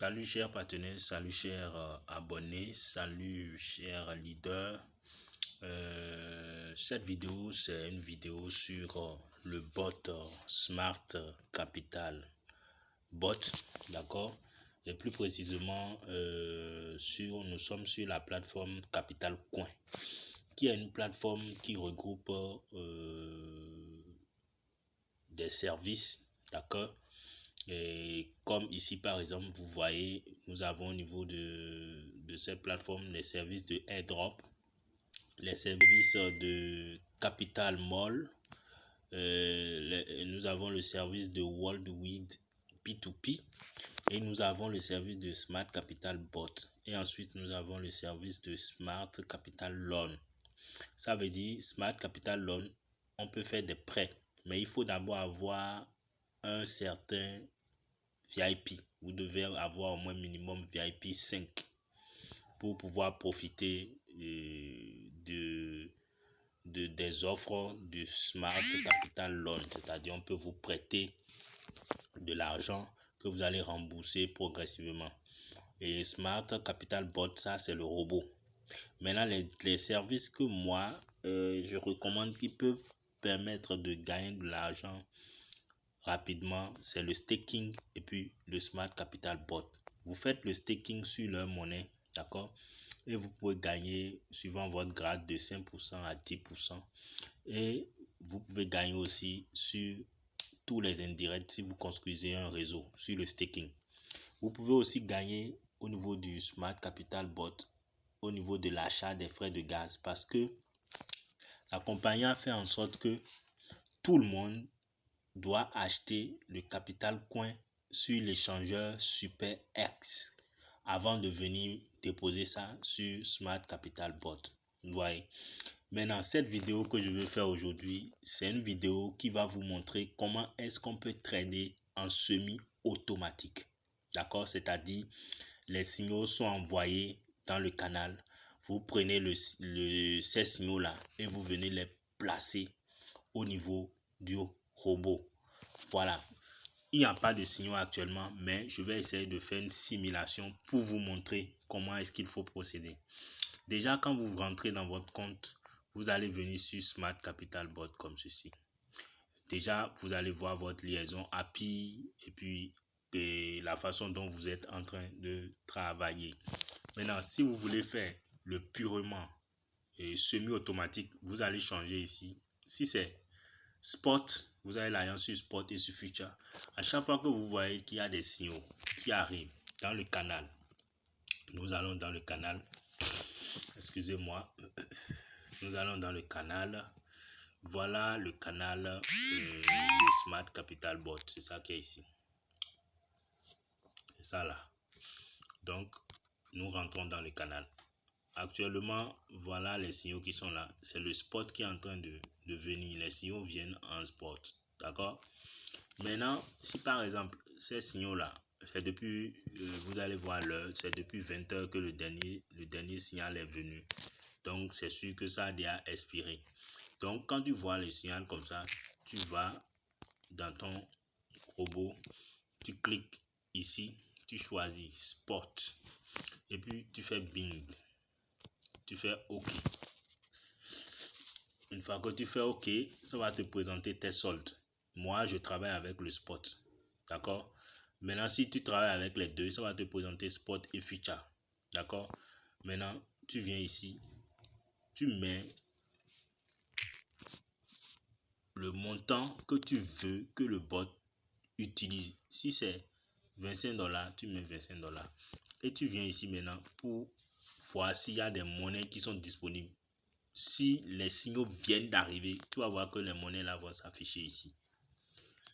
Salut chers partenaires, salut chers abonnés, salut chers leaders. Cette vidéo, c'est une vidéo sur le bot Smart Capital Bot, d'accord? Et plus précisément, nous sommes sur la plateforme Capital Coin, qui est une plateforme qui regroupe des services, d'accord? Et comme ici par exemple, vous voyez, nous avons au niveau de cette plateforme les services de airdrop, les services de capital mall, nous avons le service de Worldwide P2P et nous avons le service de Smart Capital Bot, et ensuite nous avons le service de Smart Capital Loan. Ça veut dire Smart Capital Loan, on peut faire des prêts, mais il faut d'abord avoir un certain VIP. Vous devez avoir au moins minimum VIP 5 pour pouvoir profiter des offres du Smart Capital Loan. C'est-à-dire on peut vous prêter de l'argent que vous allez rembourser progressivement. Et Smart Capital Bot, ça c'est le robot. Maintenant, les services que moi je recommande qui peuvent permettre de gagner de l'argent rapidement, c'est le staking et puis le Smart Capital Bot. Vous faites le staking sur leur monnaie, d'accord, et vous pouvez gagner suivant votre grade de 5% à 10%, et vous pouvez gagner aussi sur tous les indirects si vous construisez un réseau sur le staking. Vous pouvez aussi gagner au niveau du Smart Capital Bot au niveau de l'achat des frais de gaz, parce que la compagnie a fait en sorte que tout le monde doit acheter le capital coin sur l'échangeur SuperX avant de venir déposer ça sur Smart Capital Bot. Vous voyez. Maintenant, cette vidéo que je veux faire aujourd'hui, c'est une vidéo qui va vous montrer comment est-ce qu'on peut trader en semi-automatique. D'accord? C'est-à-dire, les signaux sont envoyés dans le canal. Vous prenez ces signaux-là et vous venez les placer au niveau du robot. Voilà, il n'y a pas de signaux actuellement, mais je vais essayer de faire une simulation pour vous montrer comment est-ce qu'il faut procéder. Déjà, quand vous rentrez dans votre compte, vous allez venir sur Smart Capital Bot comme ceci. Déjà, vous allez voir votre liaison API et puis la façon dont vous êtes en train de travailler. Maintenant, si vous voulez faire le purement et semi-automatique, vous allez changer ici. Si c'est Spot, vous avez l'alliance sur Spot et sur Future. À chaque fois que vous voyez qu'il y a des signaux qui arrivent dans le canal, nous allons dans le canal. Excusez-moi. Nous allons dans le canal. Voilà le canal de Smart Capital Bot. C'est ça qui est ici. C'est ça là. Donc, nous rentrons dans le canal. Actuellement, voilà les signaux qui sont là. C'est le spot qui est en train de venir. Les signaux viennent en spot. D'accord? Maintenant, si par exemple, ces signaux-là, c'est depuis, vous allez voir l'heure, c'est depuis 20 h que le dernier signal est venu. Donc, c'est sûr que ça a déjà expiré. Donc, quand tu vois le signal comme ça, tu vas dans ton robot, tu cliques ici, tu choisis Spot. Et puis, tu fais Bing. Tu fais OK. Une fois que tu fais OK, ça va te présenter tes soldes. Moi, je travaille avec le spot. D'accord? Maintenant, si tu travailles avec les deux, ça va te présenter spot et future. D'accord? Maintenant, tu viens ici. Tu mets le montant que tu veux que le bot utilise. Si c'est 25 $, tu mets 25 $. Et tu viens ici maintenant pour voir s'il y a des monnaies qui sont disponibles. Si les signaux viennent d'arriver, tu vas voir que les monnaies là vont s'afficher ici.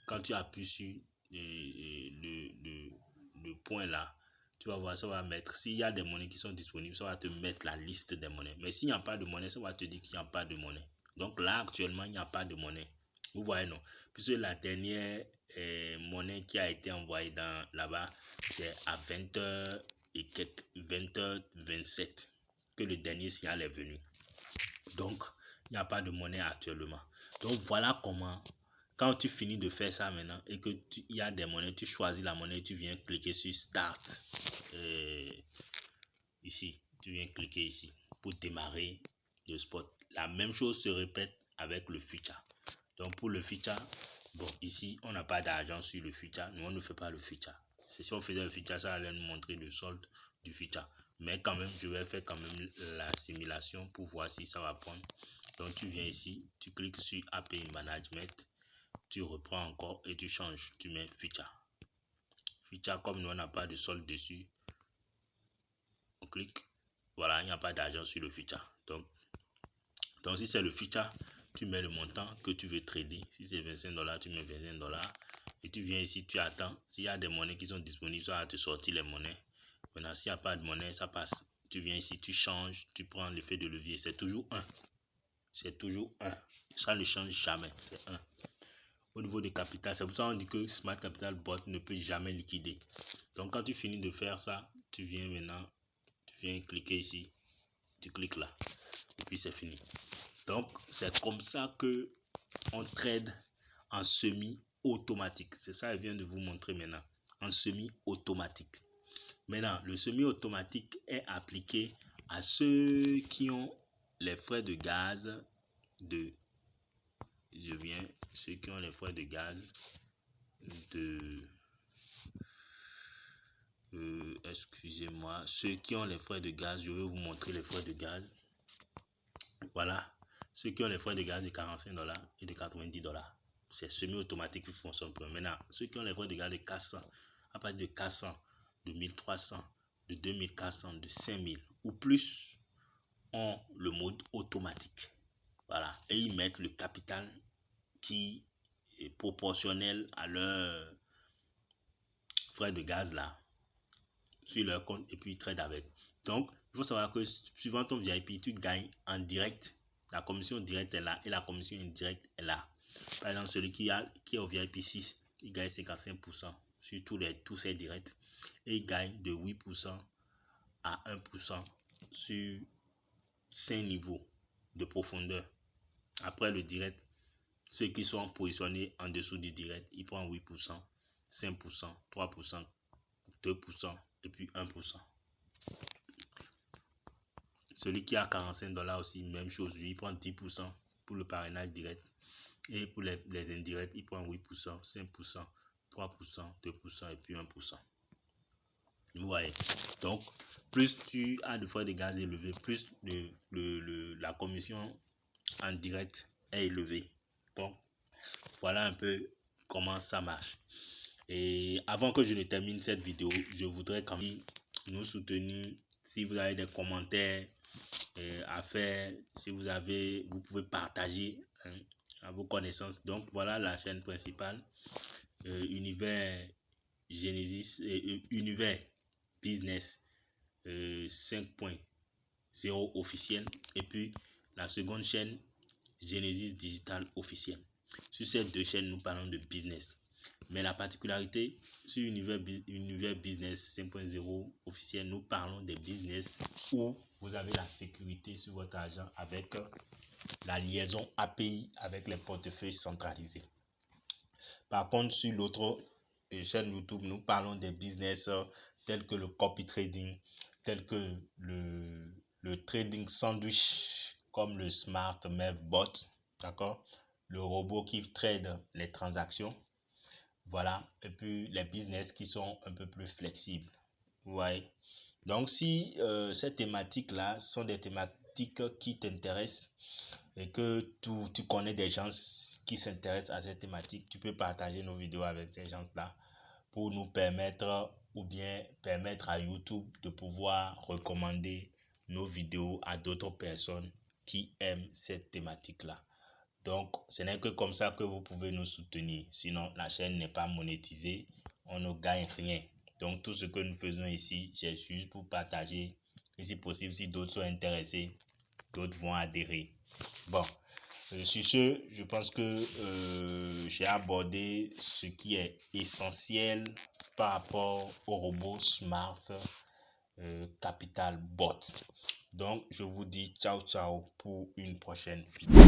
Quand tu appuies sur le point là, tu vas voir, ça va mettre, s'il y a des monnaies qui sont disponibles, ça va te mettre la liste des monnaies. Mais s'il n'y a pas de monnaie, ça va te dire qu'il n'y a pas de monnaie. Donc là, actuellement, il n'y a pas de monnaie. Vous voyez, non? Puisque la dernière monnaie qui a été envoyée là-bas, c'est à 20 h et quelques, 20 h 27 que le dernier signal est venu. Donc, il n'y a pas de monnaie actuellement. Donc, voilà comment Quand tu finis de faire ça maintenant et que il y a des monnaies, tu choisis la monnaie, tu viens cliquer sur Start. Ici, tu viens cliquer ici pour démarrer le spot. La même chose se répète avec le future. Donc pour le future, bon, ici, on n'a pas d'argent sur le future. Nous, on ne fait pas le future. Si on faisait le future, ça allait nous montrer le solde du future. Mais quand même, je vais faire quand même la simulation pour voir si ça va prendre. Donc tu viens ici, tu cliques sur API Management, tu reprends encore et tu changes, tu mets future. Future, comme nous on n'a pas de solde dessus, on clique, voilà, il n'y a pas d'argent sur le future. Donc si c'est le future, tu mets le montant que tu veux trader. Si c'est $25, tu mets $25 et tu viens ici, tu attends. S'il y a des monnaies qui sont disponibles, ça va te sortir les monnaies. Maintenant, s'il n'y a pas de monnaie, ça passe. Tu viens ici, tu changes, tu prends l'effet de levier. C'est toujours 1. C'est toujours 1. Ça ne change jamais. C'est 1. Au niveau des capitales, c'est pour ça qu'on dit que Smart Capital Bot ne peut jamais liquider. Donc, quand tu finis de faire ça, tu viens maintenant, tu viens cliquer ici. Tu cliques là. Et puis, c'est fini. Donc, c'est comme ça que on trade en semi-automatique. C'est ça que je viens de vous montrer maintenant. En semi-automatique. Maintenant, le semi-automatique est appliqué à ceux qui ont les frais de gaz de... Ceux qui ont les frais de gaz de... excusez-moi. Ceux qui ont les frais de gaz, je vais vous montrer les frais de gaz. Voilà. Ceux qui ont les frais de gaz de $45 et de $90. C'est semi-automatique qui fonctionne pour eux. Maintenant, ceux qui ont les frais de gaz de 400, à partir de 400, de 1300, de 2400, de 5000 ou plus, ont le mode automatique. Voilà. Et ils mettent le capital qui est proportionnel à leur frais de gaz là sur leur compte et puis ils traitent avec. Donc, il faut savoir que suivant ton VIP, tu gagnes en direct. La commission directe est là et la commission indirecte est là. Par exemple, celui qui est au VIP 6, il gagne 55% sur tous ses directs et il gagne de 8% à 1% sur 5 niveaux de profondeur. Après le direct, ceux qui sont positionnés en dessous du direct, ils prennent 8%, 5%, 3%, 2% et puis 1%. Celui qui a $45 aussi, même chose, lui, il prend 10% pour le parrainage direct. Et pour les indirects, il prend 8%, 5%, 3%, 2% et puis 1%. Vous voyez. Donc, plus tu as de frais de gaz élevés, plus la commission en direct est élevée. Donc, voilà un peu comment ça marche. Et avant que je ne termine cette vidéo, je voudrais quand même nous soutenir. Si vous avez des commentaires à faire, si vous pouvez partager à vos connaissances. Donc voilà la chaîne principale, Univers Genesis et Univers Business 5.0 officiel, et puis la seconde chaîne Genesis Digital officiel. Sur ces deux chaînes, nous parlons de business. Mais la particularité sur Univers Business 5.0 officiel, nous parlons des business où vous avez la sécurité sur votre argent avec la liaison API avec les portefeuilles centralisés. Par contre, sur l'autre chaîne YouTube, nous parlons des business tels que le copy trading, tels que le trading sandwich, comme le Smart Mev Bot, d'accord, le robot qui trade les transactions. Voilà, et puis les business qui sont un peu plus flexibles. Vous voyez. Donc, si ces thématiques-là sont des thématiques qui t'intéressent et que tu connais des gens qui s'intéressent à ces thématiques, tu peux partager nos vidéos avec ces gens-là pour nous permettre ou bien permettre à YouTube de pouvoir recommander nos vidéos à d'autres personnes qui aiment cette thématique-là. Donc, ce n'est que comme ça que vous pouvez nous soutenir. Sinon, la chaîne n'est pas monétisée. On ne gagne rien. Donc, tout ce que nous faisons ici, c'est juste pour partager. Et si possible, si d'autres sont intéressés, d'autres vont adhérer. Bon, sur ce, je pense que j'ai abordé ce qui est essentiel par rapport au robot Smart Capital Bot. Donc, je vous dis ciao, ciao pour une prochaine vidéo.